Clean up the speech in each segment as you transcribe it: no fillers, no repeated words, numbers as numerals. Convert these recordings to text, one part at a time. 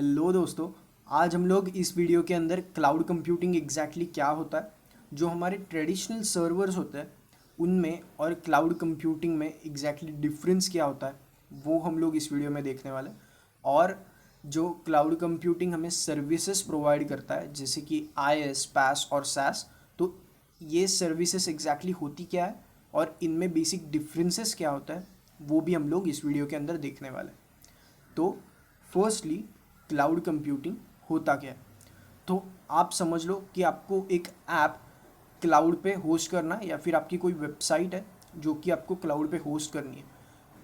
Hello दोस्तों। आज हम लोग इस वीडियो के अंदर क्लाउड कंप्यूटिंग एग्जैक्टली क्या होता है, जो हमारे ट्रेडिशनल सर्वर्स होते हैं उनमें और क्लाउड कंप्यूटिंग में एग्जैक्टली डिफरेंस क्या होता है, वो हम लोग इस वीडियो में देखने वाले हैं। और जो क्लाउड कंप्यूटिंग हमें सर्विसेज प्रोवाइड करता है जैसे कि IaaS, PaaS और SaaS, तो ये सर्विसेज एग्जैक्टली होती क्या है और इनमें बेसिक डिफरेंसेस क्या होता है, वो भी हम लोग इस वीडियो के अंदर देखने वाले हैं। तो फर्स्टली क्लाउड कंप्यूटिंग होता क्या है। तो आप समझ लो कि आपको एक ऐप क्लाउड पे होस्ट करना है या फिर आपकी कोई वेबसाइट है जो कि आपको क्लाउड पे होस्ट करनी है।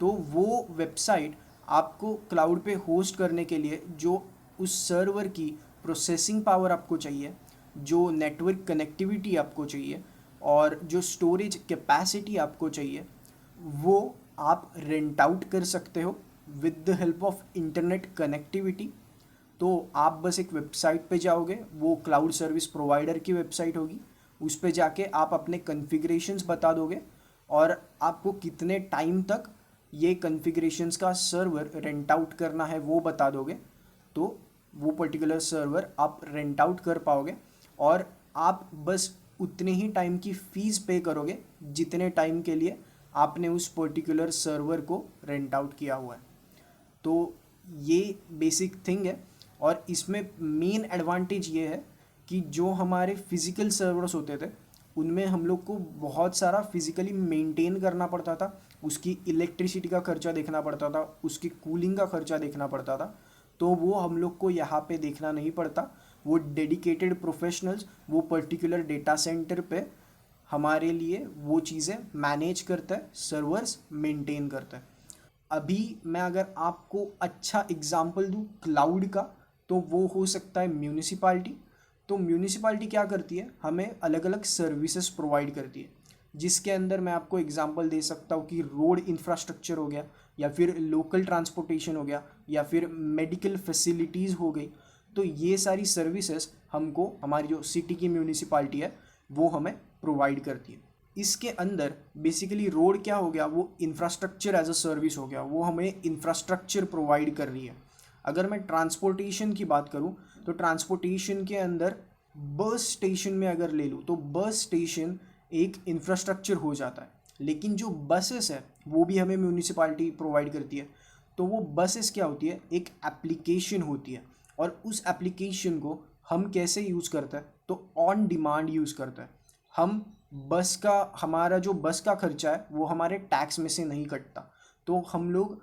तो वो वेबसाइट आपको क्लाउड पे होस्ट करने के लिए जो उस सर्वर की प्रोसेसिंग पावर आपको चाहिए, जो नेटवर्क कनेक्टिविटी आपको चाहिए और जो स्टोरेज कैपेसिटी आपको चाहिए, वो आप रेंट आउट कर सकते हो with the help of internet connectivity. तो आप बस एक वेबसाइट पे जाओगे, वो क्लाउड सर्विस प्रोवाइडर की वेबसाइट होगी, उस पे जाके आप अपने कॉन्फ़िगरेशंस बता दोगे और आपको कितने टाइम तक ये कॉन्फ़िगरेशंस का सर्वर रेंट आउट करना है वो बता दोगे। तो वो पर्टिकुलर सर्वर आप रेंट आउट कर पाओगे और आप बस उतने ही टाइम की फ़ीस पे करोगे जितने टाइम के लिए आपने उस पर्टिकुलर सर्वर को रेंट आउट किया हुआ है। तो ये बेसिक थिंग है और इसमें मेन एडवांटेज ये है कि जो हमारे फिज़िकल सर्वर्स होते थे उनमें हम लोग को बहुत सारा फिज़िकली मेंटेन करना पड़ता था, उसकी इलेक्ट्रिसिटी का खर्चा देखना पड़ता था, उसकी कूलिंग का खर्चा देखना पड़ता था। तो वो हम लोग को यहाँ पे देखना नहीं पड़ता। वो डेडिकेटेड प्रोफेशनल्स वो पर्टिकुलर डेटा सेंटर पे हमारे लिए वो चीज़ें मैनेज करता है, सर्वर्स मेंटेन करता है। अभी मैं अगर आपको अच्छा एग्जाम्पल दूँ क्लाउड का, तो वो हो सकता है म्यूनिसिपालिटी। तो म्यूनिसिपालिटी क्या करती है, हमें अलग अलग सर्विसेज प्रोवाइड करती है, जिसके अंदर मैं आपको एग्जांपल दे सकता हूँ कि रोड इंफ्रास्ट्रक्चर हो गया या फिर लोकल ट्रांसपोर्टेशन हो गया या फिर मेडिकल फैसिलिटीज़ हो गई। तो ये सारी सर्विसेज हमको हमारी जो सिटी की म्यूनिसिपालिटी है वो हमें प्रोवाइड करती है। इसके अंदर बेसिकली रोड क्या हो गया, वो इंफ्रास्ट्रक्चर एज अ सर्विस हो गया, वो हमें इंफ्रास्ट्रक्चर प्रोवाइड कर रही है। अगर मैं ट्रांसपोर्टेशन की बात करूं तो ट्रांसपोर्टेशन के अंदर बस स्टेशन में अगर ले लूँ तो बस स्टेशन एक इंफ्रास्ट्रक्चर हो जाता है, लेकिन जो बसेस है वो भी हमें म्यूनिसिपालिटी प्रोवाइड करती है। तो वो बसेस क्या होती है, एक एप्लीकेशन होती है और उस एप्लीकेशन को हम कैसे यूज़ करते हैं, तो ऑन डिमांड यूज़ करते हैं। हम बस का हमारा जो बस का खर्चा है वो हमारे टैक्स में से नहीं कटता। तो हम लोग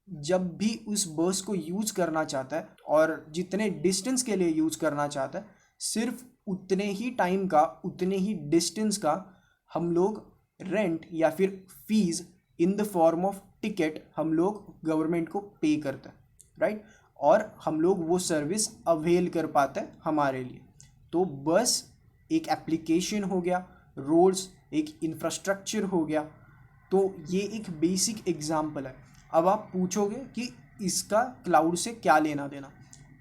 जब भी उस बस को यूज़ करना चाहता है और जितने डिस्टेंस के लिए यूज़ करना चाहता है, सिर्फ उतने ही टाइम का उतने ही डिस्टेंस का हम लोग रेंट या फिर fees in the form of ticket हम लोग गवर्नमेंट को पे करते हैं, राइट। और हम लोग वो सर्विस अवेल कर पाते हैं हमारे लिए। तो बस एक एप्लीकेशन हो गया, रोड्स एक इंफ्रास्ट्रक्चर हो गया। तो ये एक बेसिक एग्जाम्पल है। अब आप पूछोगे कि इसका क्लाउड से क्या लेना देना,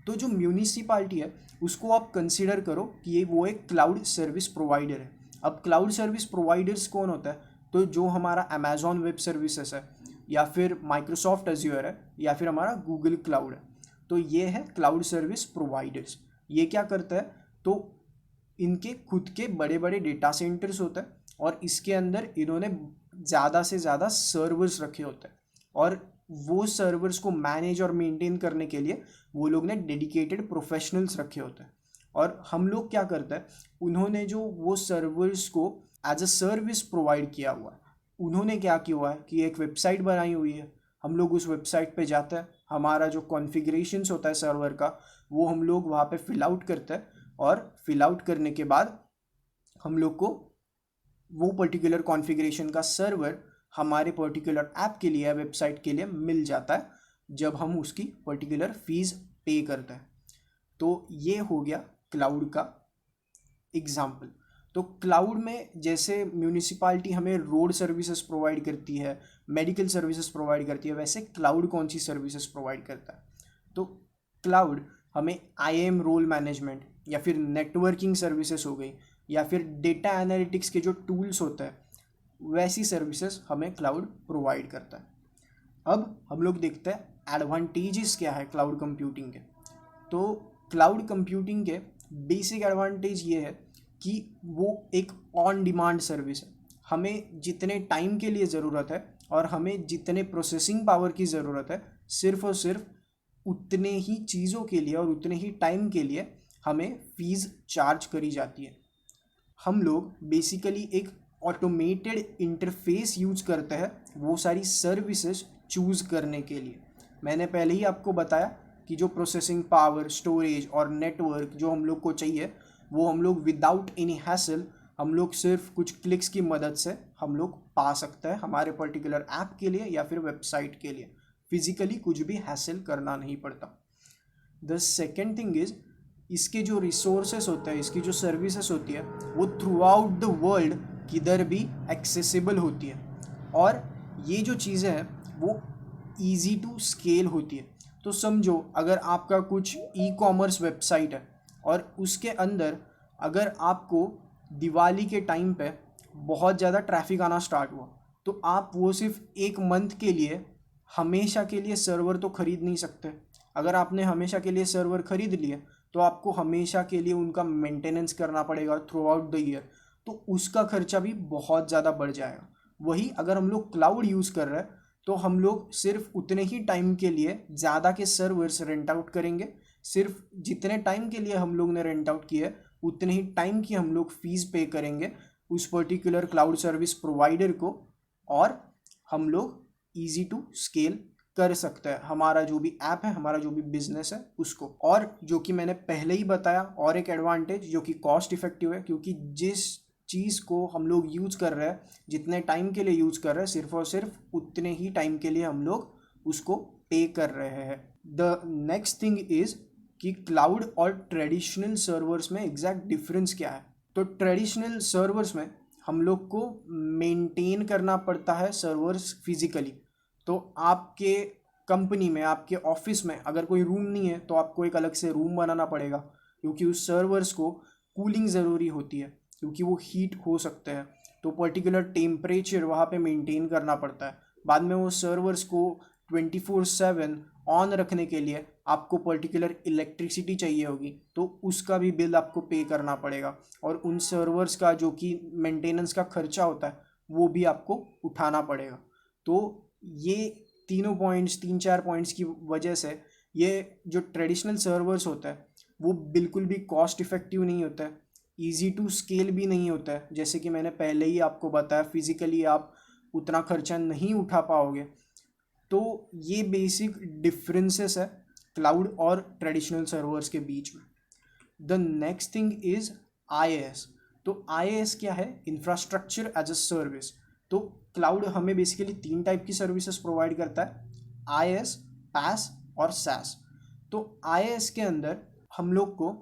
तो जो म्यूनिसिपालिटी है उसको आप कंसिडर करो कि ये वो एक क्लाउड सर्विस प्रोवाइडर है। अब क्लाउड सर्विस प्रोवाइडर्स कौन होता है, तो जो हमारा अमेजॉन वेब सर्विसेज है या फिर माइक्रोसॉफ्ट अज्योर है या फिर हमारा गूगल क्लाउड है। तो ये है क्लाउड सर्विस प्रोवाइडर्स। ये क्या करता है, तो इनके खुद के बड़े बड़े डेटा सेंटर्स होते हैं और इसके अंदर इन्होंने ज़्यादा से ज़्यादा सर्वर्स रखे होते हैं और वो सर्वर्स को मैनेज और मेंटेन करने के लिए वो लोग ने डेडिकेटेड प्रोफेशनल्स रखे होते हैं। और हम लोग क्या करते हैं, उन्होंने जो वो सर्वर्स को एज अ सर्विस प्रोवाइड किया हुआ है, उन्होंने क्या किया हुआ है कि एक वेबसाइट बनाई हुई है। हम लोग उस वेबसाइट पे जाते हैं, हमारा जो कॉन्फ़िगरेशंस होता है सर्वर का वो हम लोग वहाँ पे फिल आउट करते हैं और फिल आउट करने के बाद हम लोग को वो पर्टिकुलर कॉन्फ़िगरेशन का सर्वर हमारे पर्टिकुलर ऐप के लिए या वेबसाइट के लिए मिल जाता है जब हम उसकी पर्टिकुलर फीस पे करते हैं। तो ये हो गया क्लाउड का एग्जाम्पल। तो क्लाउड में जैसे म्यूनिसिपालिटी हमें रोड सर्विसेज प्रोवाइड करती है, मेडिकल सर्विसेज प्रोवाइड करती है, वैसे क्लाउड कौन सी सर्विसेज प्रोवाइड करता है, तो क्लाउड हमें IAM रोल मैनेजमेंट या फिर नेटवर्किंग सर्विसेज हो गई या फिर डेटा एनालिटिक्स के जो टूल्स होते हैं, वैसी सर्विसेज हमें क्लाउड प्रोवाइड करता है। अब हम लोग देखते हैं एडवांटेजेस क्या है क्लाउड कंप्यूटिंग के। तो क्लाउड कंप्यूटिंग के बेसिक एडवांटेज ये है कि वो एक ऑन डिमांड सर्विस है। हमें जितने टाइम के लिए ज़रूरत है और हमें जितने प्रोसेसिंग पावर की ज़रूरत है, सिर्फ और सिर्फ उतने ही चीज़ों के लिए और उतने ही टाइम के लिए हमें फ़ीस चार्ज करी जाती है। हम लोग बेसिकली एक ऑटोमेटेड इंटरफेस यूज करते हैं वो सारी सर्विसेज चूज़ करने के लिए। मैंने पहले ही आपको बताया कि जो प्रोसेसिंग पावर, स्टोरेज और नेटवर्क जो हम लोग को चाहिए, वो हम लोग विदाउट एनी हैसल, हम लोग सिर्फ कुछ क्लिक्स की मदद से हम लोग पा सकते हैं हमारे पर्टिकुलर ऐप के लिए या फिर वेबसाइट के लिए। फिजिकली कुछ भी हैसल करना नहीं पड़ता। द सेकेंड थिंग इज़, इसके जो रिसोर्सेस होते हैं, इसकी जो सर्विसेज होती है, वो थ्रू आउट द वर्ल्ड किधर भी एक्सेसिबल होती है। और ये जो चीज़ें हैं वो ईजी टू स्केल होती है। तो समझो अगर आपका कुछ ई कॉमर्स वेबसाइट है और उसके अंदर अगर आपको दिवाली के टाइम पे बहुत ज़्यादा ट्रैफिक आना स्टार्ट हुआ, तो आप वो सिर्फ एक मंथ के लिए हमेशा के लिए सर्वर तो ख़रीद नहीं सकते। अगर आपने हमेशा के लिए सर्वर ख़रीद लिए तो आपको हमेशा के लिए उनका मेंटेनेंस करना पड़ेगा थ्रू आउट द ईयर, तो उसका खर्चा भी बहुत ज़्यादा बढ़ जाएगा। वही अगर हम लोग क्लाउड यूज़ कर रहे हैं तो हम लोग सिर्फ उतने ही टाइम के लिए ज़्यादा के सर्वर्स रेंट आउट करेंगे। सिर्फ जितने टाइम के लिए हम लोग ने रेंट आउट किए उतने ही टाइम की हम लोग फ़ीस पे करेंगे उस पर्टिकुलर क्लाउड सर्विस प्रोवाइडर को, और हम लोग ईजी टू स्केल कर सकते हैं हमारा जो भी ऐप है, हमारा जो भी बिजनेस है उसको। और जो कि मैंने पहले ही बताया, और एक एडवांटेज जो कि कॉस्ट इफेक्टिव है, क्योंकि जिस चीज़ को हम लोग यूज़ कर रहे हैं, जितने टाइम के लिए यूज़ कर रहे हैं, सिर्फ और सिर्फ उतने ही टाइम के लिए हम लोग उसको पे कर रहे हैं। द नेक्स्ट थिंग इज़ कि क्लाउड और ट्रेडिशनल सर्वर्स में एग्जैक्ट डिफरेंस क्या है। तो ट्रेडिशनल सर्वर्स में हम लोग को मेंटेन करना पड़ता है सर्वर्स फिजिकली। तो आपके कंपनी में, आपके ऑफिस में अगर कोई रूम नहीं है तो आपको एक अलग से रूम बनाना पड़ेगा, क्योंकि उस सर्वर्स को कूलिंग ज़रूरी होती है, क्योंकि वो हीट हो सकते हैं। तो पर्टिकुलर टेम्परेचर वहाँ पे मेंटेन करना पड़ता है। बाद में वो सर्वर्स को 24/7 ऑन रखने के लिए आपको पर्टिकुलर इलेक्ट्रिसिटी चाहिए होगी, तो उसका भी बिल आपको पे करना पड़ेगा। और उन सर्वर्स का जो कि मेंटेनेंस का खर्चा होता है वो भी आपको उठाना पड़ेगा। तो ये तीनों पॉइंट्स, 3-4 पॉइंट्स की वजह से ये जो ट्रेडिशनल सर्वर्स होता है वो बिल्कुल भी कॉस्ट इफ़ेक्टिव नहीं होता है, ईजी टू स्केल भी नहीं होता है। जैसे कि मैंने पहले ही आपको बताया, फिज़िकली आप उतना खर्चा नहीं उठा पाओगे। तो ये बेसिक डिफरेंसेस है क्लाउड और ट्रेडिशनल सर्वर्स के बीच में। The next thing is IaaS। तो IaaS क्या है? Infrastructure as a service. तो क्लाउड हमें बेसिकली 3 टाइप की सर्विसेज प्रोवाइड करता है, IaaS, PaaS और SaaS। तो IaaS के अंदर हम लोग को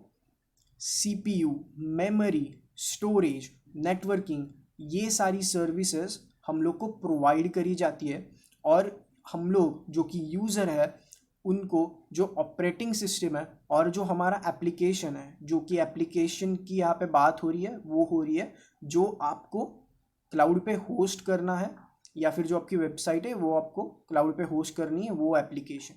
CPU, मेमोरी, स्टोरेज, नेटवर्किंग, ये सारी सर्विसेज हम लोग को प्रोवाइड करी जाती है। और हम लोग जो कि यूज़र है उनको जो ऑपरेटिंग सिस्टम है और जो हमारा एप्लीकेशन है, जो कि एप्लीकेशन की यहाँ पे बात हो रही है, वो हो रही है जो आपको क्लाउड पे होस्ट करना है, या फिर जो आपकी वेबसाइट है वो आपको क्लाउड पे होस्ट करनी है, वो एप्लीकेशन।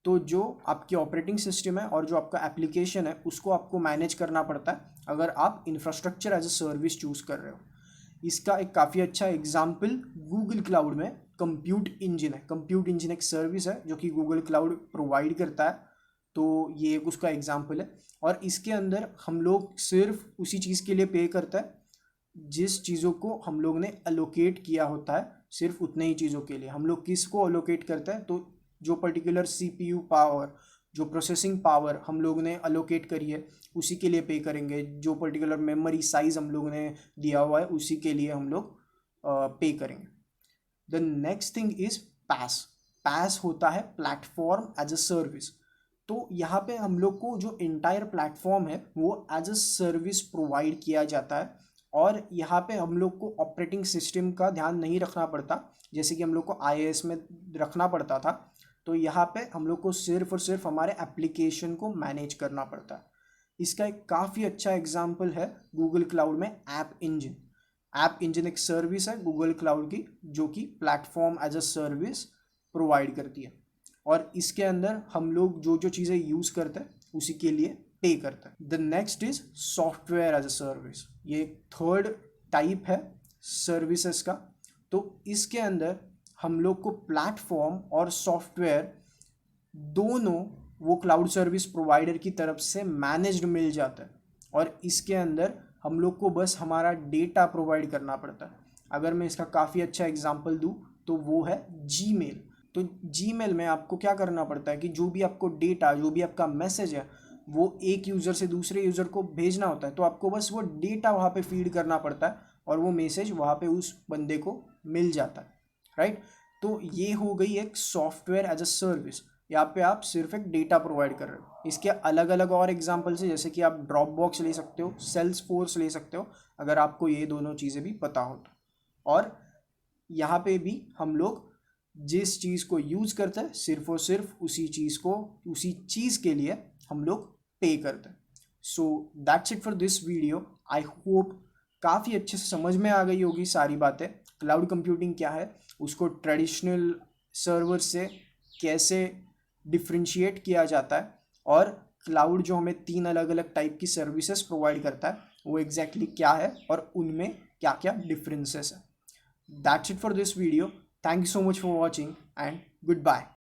तो जो आपकी ऑपरेटिंग सिस्टम है और जो आपका एप्लीकेशन है उसको आपको मैनेज करना पड़ता है अगर आप infrastructure as a service choose कर रहे हो। इसका एक काफ़ी अच्छा एग्जाम्पल गूगल क्लाउड में कंप्यूट इंजन है। कंप्यूट इंजन एक सर्विस है जो कि गूगल क्लाउड प्रोवाइड करता है, तो ये एक उसका एग्जाम्पल है। और इसके अंदर हम लोग सिर्फ उसी चीज़ के लिए पे करता है जिस चीज़ों को हम लोग ने अलोकेट किया होता है, सिर्फ उतने ही चीज़ों के लिए। हम लोग किसको अलोकेट करते हैं? तो जो पर्टिकुलर CPU पावर, जो प्रोसेसिंग पावर हम लोग ने अलोकेट करी है उसी के लिए पे करेंगे। जो पर्टिकुलर मेमोरी साइज हम लोग ने दिया हुआ है उसी के लिए हम लोग पे करेंगे। The next thing is PaaS। PaaS होता है प्लेटफॉर्म एज अ सर्विस। तो यहाँ पे हम लोग को जो इंटायर प्लेटफॉर्म है वो एज अ सर्विस प्रोवाइड किया जाता है। और यहाँ पे हम लोग को ऑपरेटिंग सिस्टम का ध्यान नहीं रखना पड़ता, जैसे कि हम लोग को IaaS में रखना पड़ता था। तो यहाँ पे हम लोग को सिर्फ और सिर्फ हमारे एप्लीकेशन को मैनेज करना पड़ता है। इसका एक काफ़ी अच्छा एग्जाम्पल है गूगल क्लाउड में ऐप इंजन। ऐप इंजन एक सर्विस है गूगल क्लाउड की जो कि platform as a service provide करती है। और इसके अंदर हम लोग जो जो चीज़ें यूज़ करते हैं उसी के लिए पे करता है। The next is software as a service. ये थर्ड टाइप है सर्विसेज का। तो इसके अंदर हम लोग को प्लेटफॉर्म और सॉफ्टवेयर दोनों वो क्लाउड सर्विस प्रोवाइडर की तरफ से मैनेज्ड मिल जाता है, और इसके अंदर हम लोग को बस हमारा डेटा प्रोवाइड करना पड़ता है। अगर मैं इसका काफ़ी अच्छा एग्जांपल दूँ तो वो है जीमेल। तो जीमेल में आपको क्या करना पड़ता है कि जो भी आपको डेटा, जो भी आपका मैसेज है, वो एक यूज़र से दूसरे यूज़र को भेजना होता है। तो आपको बस वो डेटा वहाँ पे फीड करना पड़ता है और वो मैसेज वहाँ पे उस बंदे को मिल जाता है, राइट। तो ये हो गई एक सॉफ्टवेयर एज अ सर्विस। यहाँ पे आप सिर्फ एक डेटा प्रोवाइड कर रहे हो। इसके अलग अलग और एग्जांपल्स है, जैसे कि आप ड्रॉप बॉक्स ले सकते हो, सेल्सफोर्स ले सकते हो, अगर आपको ये दोनों चीज़ें भी पता हो तो। और यहाँ पे भी हम लोग जिस चीज़ को यूज़ करते हैं सिर्फ और सिर्फ उसी चीज़ के लिए हम लोग पे करते हैं। So that's it for this video. I hope काफ़ी अच्छे से समझ में आ गई होगी सारी बातें। क्लाउड कंप्यूटिंग क्या है, उसको ट्रेडिशनल सर्वर से कैसे डिफ्रेंशिएट किया जाता है, और क्लाउड जो हमें 3 अलग अलग टाइप की सर्विसेज प्रोवाइड करता है वो एग्जैक्टली क्या है और उनमें क्या क्या डिफरेंसेस है। That's it for this video. Thank you so much for watching and goodbye.